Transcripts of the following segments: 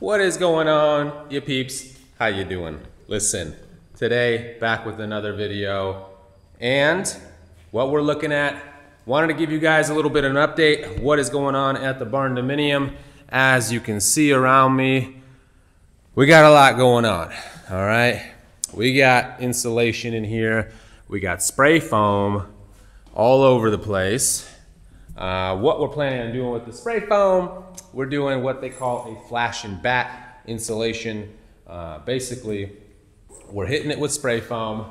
What is going on, you peeps? How you doing? Listen, today back with another video, and what we're looking at, wanted to give you guys a little bit of an update of what is going on at the Barndominium. As you can see around me, we got a lot going on, all right? We got insulation in here, we got spray foam all over the place. What we're planning on doing with the spray foam, we're doing what they call a flash and bat insulation. Basically, we're hitting it with spray foam,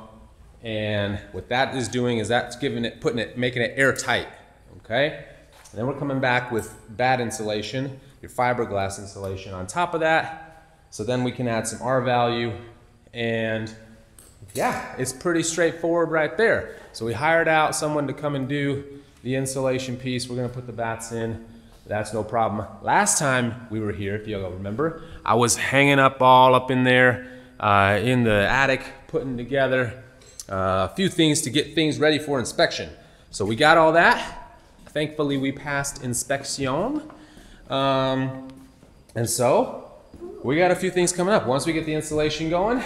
and what that is doing is that's making it airtight, okay? And then we're coming back with bat insulation, your fiberglass insulation on top of that, so then we can add some R value, and yeah, it's pretty straightforward right there. So we hired out someone to come and do the insulation piece. We're gonna put the bats in. That's no problem. Last time we were here, if you all remember, I was hanging up all up in there in the attic, putting together a few things to get things ready for inspection. So we got all that. Thankfully, we passed inspection. And so we got a few things coming up. Once we get the insulation going,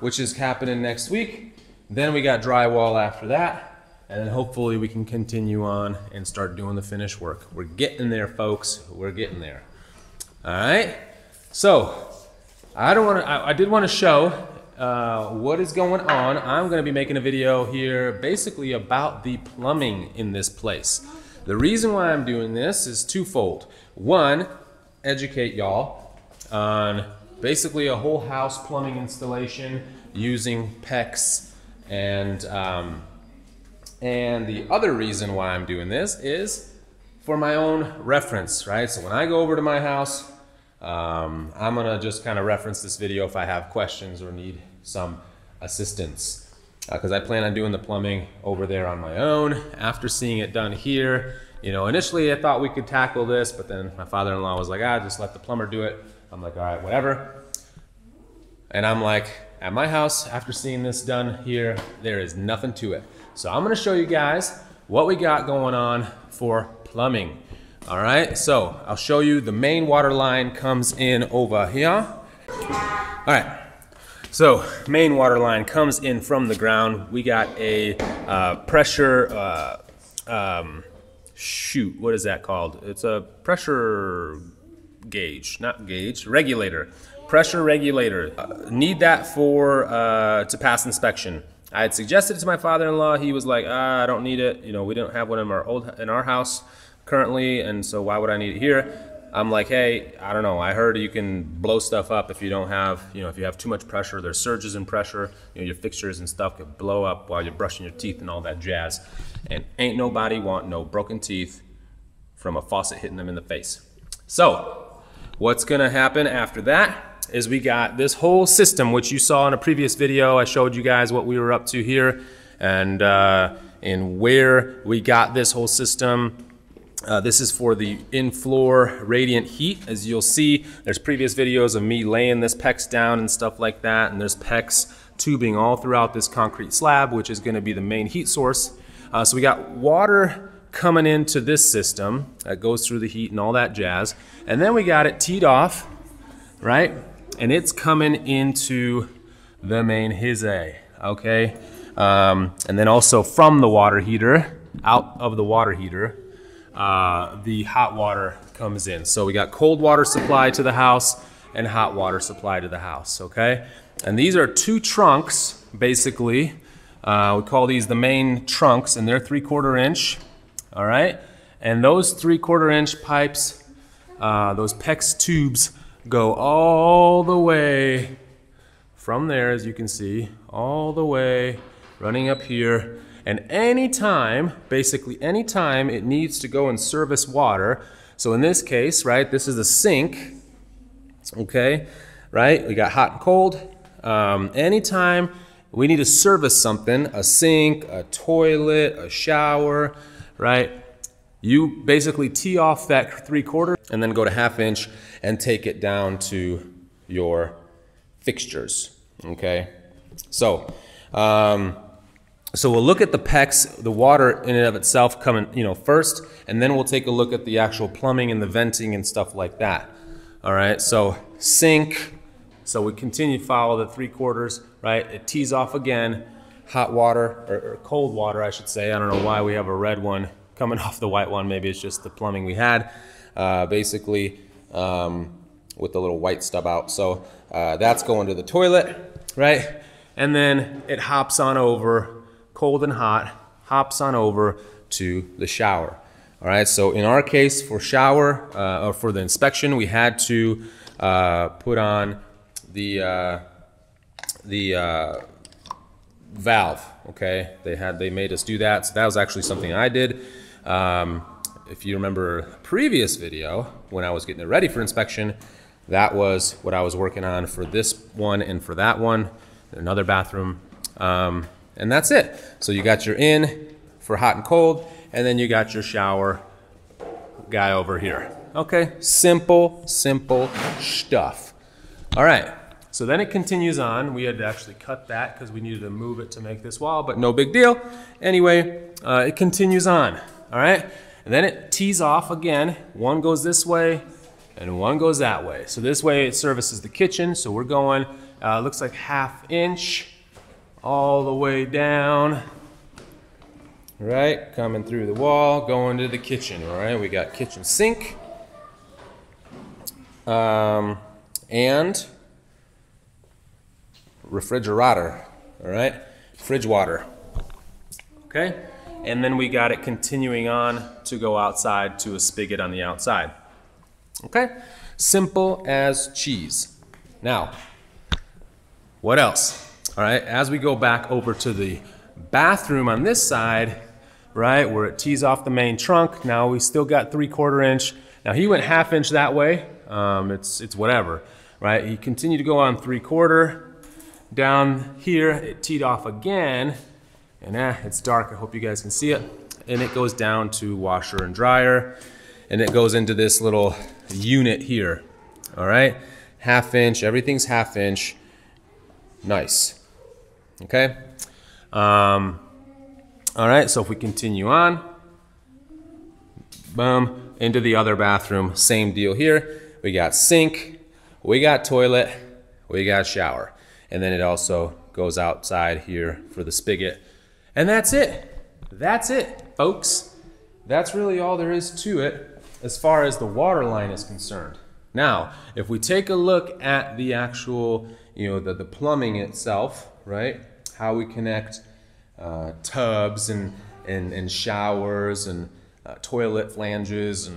which is happening next week, then we got drywall after that. And then hopefully we can continue on and start doing the finish work. We're getting there, folks. We're getting there. All right. So I did want to show what is going on. I'm going to be making a video here basically about the plumbing in this place. The reason why I'm doing this is twofold. One, educate y'all on basically a whole house plumbing installation using PEX, and the other reason why I'm doing this is for my own reference, right? So when I go over to my house, I'm gonna just kind of reference this video if I have questions or need some assistance. Because I plan on doing the plumbing over there on my own. After seeing it done here, you know, initially I thought we could tackle this, but then my father-in-law was like, just let the plumber do it. I'm like, all right, whatever. And I'm like, at my house, after seeing this done here, there is nothing to it. So I'm gonna show you guys what we got going on for plumbing. All right, so I'll show you the main water line comes in over here. All right, so main water line comes in from the ground. We got a pressure, shoot, what is that called? It's a pressure gauge, not gauge, regulator. Pressure regulator. Need that for to pass inspection. I had suggested it to my father-in-law. He was like, I don't need it. You know, we don't have one in our house currently, and so why would I need it here? I'm like, hey, I don't know. I heard you can blow stuff up if you don't have, you know, if you have too much pressure. There's surges in pressure. You know, your fixtures and stuff could blow up while you're brushing your teeth and all that jazz. And ain't nobody want no broken teeth from a faucet hitting them in the face. So, what's gonna happen after that is we got this whole system, which you saw in a previous video. I showed you guys what we were up to here and where we got this whole system. This is for the in-floor radiant heat. As you'll see, there's previous videos of me laying this PEX down and stuff like that, and there's PEX tubing all throughout this concrete slab, which is gonna be the main heat source. So we got water coming into this system that goes through the heat and all that jazz. And then we got it teed off, right? And it's coming into the main hizzy, okay? And then also from the water heater, out of the water heater, the hot water comes in. So we got cold water supply to the house and hot water supply to the house, okay? And these are two trunks, basically. We call these the main trunks, and they're 3/4 inch, all right? And those 3/4 inch pipes, those PEX tubes, go all the way from there, as you can see, all the way running up here. And anytime, basically anytime it needs to go and service water, so in this case, right, this is a sink, okay, right? We got hot and cold. Anytime we need to service something, a sink, a toilet, a shower, right? You basically tee off that 3/4 and then go to 1/2 inch and take it down to your fixtures, okay? So, so we'll look at the PEX, the water in and of itself coming, you know, first, and then we'll take a look at the actual plumbing and the venting and stuff like that. All right, so sink. So we continue to follow the 3/4, right? It tees off again. Hot water, or cold water, I should say. I don't know why we have a red one coming off the white one. Maybe it's just the plumbing we had, basically, with the little white stub out. So that's going to the toilet, right? And then it hops on over, cold and hot, hops on over to the shower. All right, so in our case, for shower, or for the inspection, we had to put on the valve. Okay, they made us do that, so that was actually something I did. If you remember a previous video when I was getting it ready for inspection, that was what I was working on for this one and for that one, another bathroom, and that's it. So you got your in for hot and cold, and then you got your shower guy over here. Okay, simple stuff. All right. So then it continues on. We had to actually cut that because we needed to move it to make this wall, but no big deal. Anyway, it continues on, all right? And then it tees off again. One goes this way and one goes that way. So this way it services the kitchen. So we're going, looks like 1/2 inch all the way down, right? Coming through the wall, going to the kitchen, all right? We got kitchen sink, and refrigerator, all right? Fridge water, okay? And then we got it continuing on to go outside to a spigot on the outside, okay? Simple as cheese. Now, what else? All right, as we go back over to the bathroom on this side, right, where it tees off the main trunk, now we still got 3/4 inch. Now he went 1/2 inch that way, it's whatever, right? He continued to go on 3/4. Down here, it teed off again, and it's dark, I hope you guys can see it. And it goes down to washer and dryer, and it goes into this little unit here, all right? 1/2 inch, everything's 1/2 inch, nice, okay? All right, so if we continue on, boom, into the other bathroom, same deal here. We got sink, we got toilet, we got shower. And then it also goes outside here for the spigot. And that's it. That's it, folks. That's really all there is to it as far as the water line is concerned. Now, if we take a look at the actual, the plumbing itself, right? How we connect tubs and showers and toilet flanges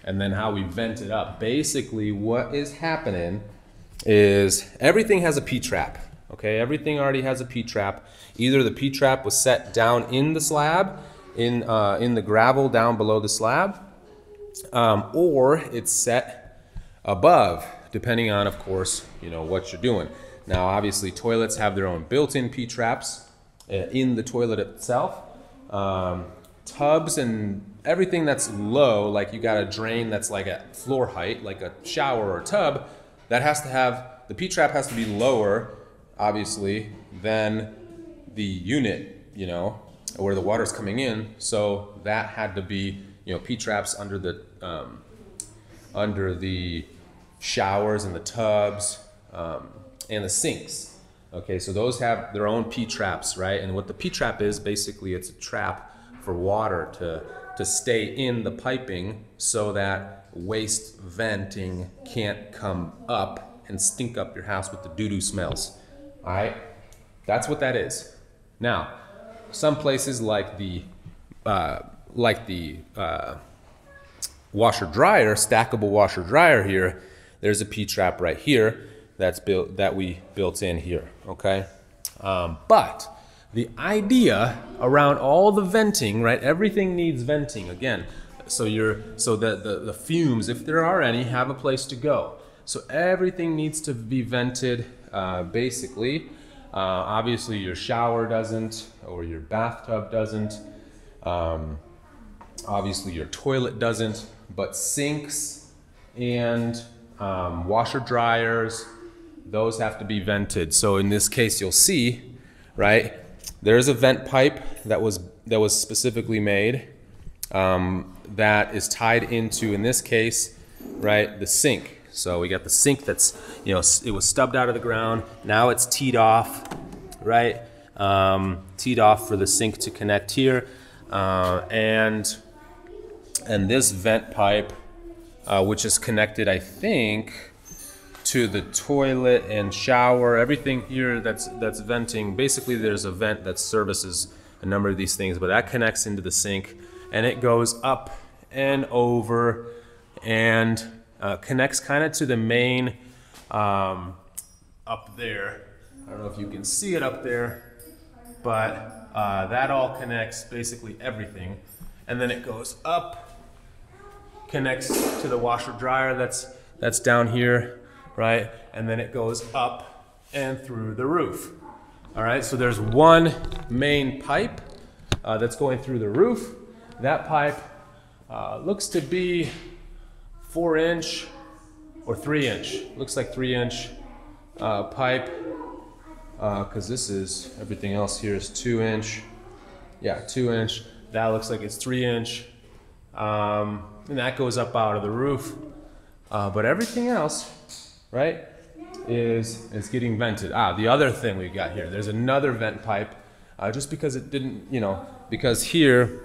and then how we vent it up. Basically, what is happening is everything has a P-trap, okay? Everything already has a P-trap. Either the P-trap was set down in the slab, in the gravel down below the slab, or it's set above, depending on, of course, what you're doing. Now, obviously, toilets have their own built-in P-traps in the toilet itself. Tubs and everything that's low, like you got a drain that's like at floor height, like a shower or tub, that has to have, the P-trap has to be lower, obviously, than the unit, where the water's coming in. So that had to be, P-traps under the showers and the tubs and the sinks. Okay, so those have their own P-traps, right? And what the P-trap is, basically, it's a trap for water to stay in the piping so that waste venting can't come up and stink up your house with the doo-doo smells. All right, that's what that is. Now, some places like the washer dryer, stackable washer dryer here, there's a P-trap right here that we built in here. Okay, but the idea around all the venting, right? Everything needs venting again. So the fumes, if there are any, have a place to go. So everything needs to be vented, basically. Obviously your shower doesn't, or your bathtub doesn't. Obviously your toilet doesn't, but sinks and washer dryers, those have to be vented. So in this case, you'll see, right? There's a vent pipe that was specifically made that is tied into, in this case, right, the sink. So we got the sink that's, you know, it was stubbed out of the ground. Now it's teed off, right? Teed off for the sink to connect here. And this vent pipe, which is connected, I think, to the toilet and shower, everything here that's venting. Basically, there's a vent that services a number of these things, but that connects into the sink, and it goes up and over and connects kind of to the main up there. I don't know if you can see it up there, but that all connects basically everything. And then it goes up, connects to the washer dryer that's down here, right? And then it goes up and through the roof. All right, so there's one main pipe that's going through the roof. That pipe looks to be 4-inch or 3-inch. Looks like 3-inch pipe, because this is, everything else here is 2-inch. Yeah, 2-inch. That looks like it's 3-inch. And that goes up out of the roof. But everything else, right, is getting vented. The other thing we got here, there's another vent pipe, just because it didn't, you know, because here,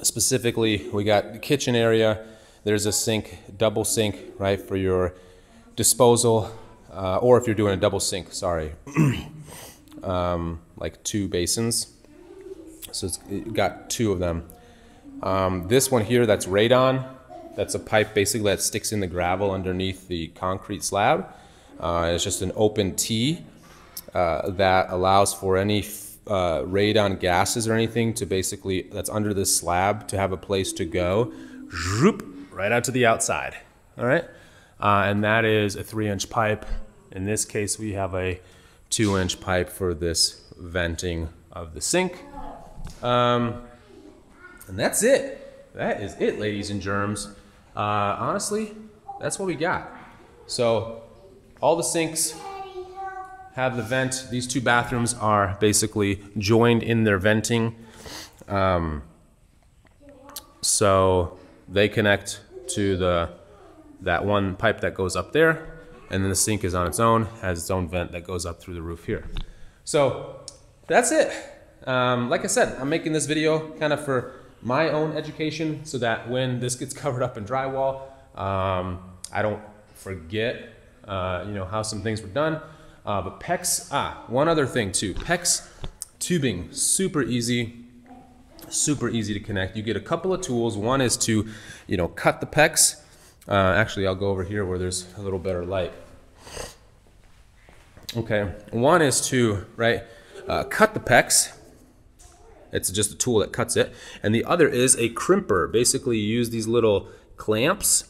specifically, we got the kitchen area. There's a sink, double sink, right, for your disposal, or if you're doing a double sink, sorry, like 2 basins. So it's got 2 of them. This one here, that's radon. That's a pipe basically that sticks in the gravel underneath the concrete slab. It's just an open T that allows for any radon gases or anything to basically, that's under this slab, to have a place to go, right out to the outside. All right, and that is a 3-inch pipe. In this case, we have a 2-inch pipe for this venting of the sink. And that's it. That is it, ladies and germs. Honestly, that's what we got. So all the sinks have the vent. These 2 bathrooms are basically joined in their venting. So they connect to that one pipe that goes up there, and then the sink is on its own, has its own vent that goes up through the roof here. So that's it. Like I said, I'm making this video kind of for my own education, so that when this gets covered up in drywall, I don't forget, you know, how some things were done. But PEX, one other thing too, PEX tubing, super easy to connect. You get a couple of tools. One is to, you know, cut the PEX. Actually, I'll go over here where there's a little better light. Okay, one is to, right, cut the PEX. It's just a tool that cuts it. And the other is a crimper. Basically, you use these little clamps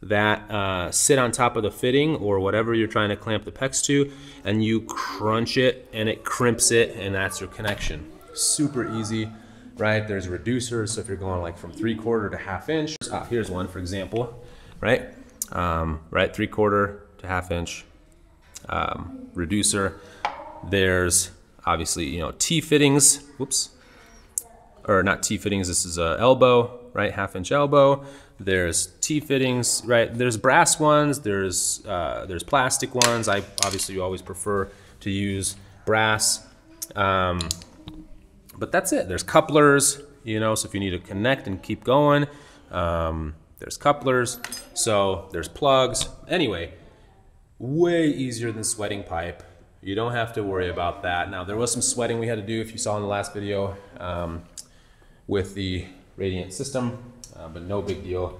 that sit on top of the fitting or whatever you're trying to clamp the PEX to, and you crunch it and it crimps it, and that's your connection. Super easy, right? There's reducers, so if you're going like from 3/4 to 1/2 inch, here's one for example, right? Right, 3/4 to 1/2 inch reducer. There's obviously, you know, T-fittings, whoops, or not T-fittings, this is a elbow, right, 1/2 inch elbow. There's T-fittings, right, there's brass ones, there's plastic ones. I obviously always prefer to use brass, but that's it. There's couplers, you know, so if you need to connect and keep going, there's couplers. So there's plugs. Anyway, way easier than sweating pipe. You don't have to worry about that. Now, there was some sweating we had to do, if you saw in the last video, with the radiant system, but no big deal.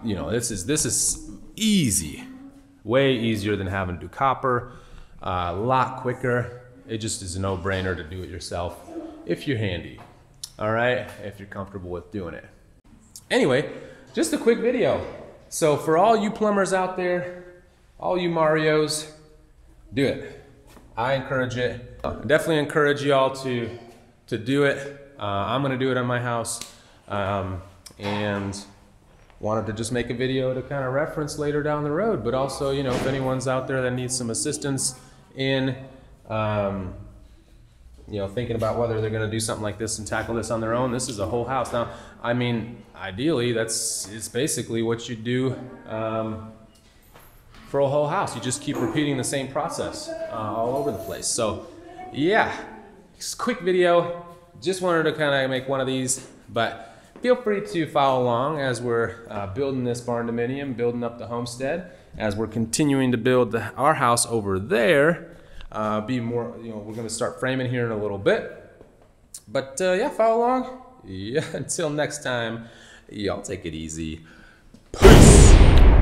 You know, this is easy, way easier than having to do copper, a lot quicker. It just is a no-brainer to do it yourself if you're handy, all right, if you're comfortable with doing it. Anyway, just a quick video. So for all you plumbers out there, all you Marios, do it. I encourage it. I definitely encourage y'all to do it. I'm gonna do it on my house, and wanted to just make a video to kind of reference later down the road, but also, you know, if anyone's out there that needs some assistance in, you know, thinking about whether they're gonna do something like this and tackle this on their own, this is a whole house. Now, I mean, ideally, it's basically what you do, for a whole house. You just keep repeating the same process all over the place. So yeah, just quick video. Just wanted to kind of make one of these, but feel free to follow along as we're building this Barndominium, building up the homestead, as we're continuing to build our house over there. Be more, we're going to start framing here in a little bit. But yeah, follow along. Yeah, until next time, y'all take it easy. Peace.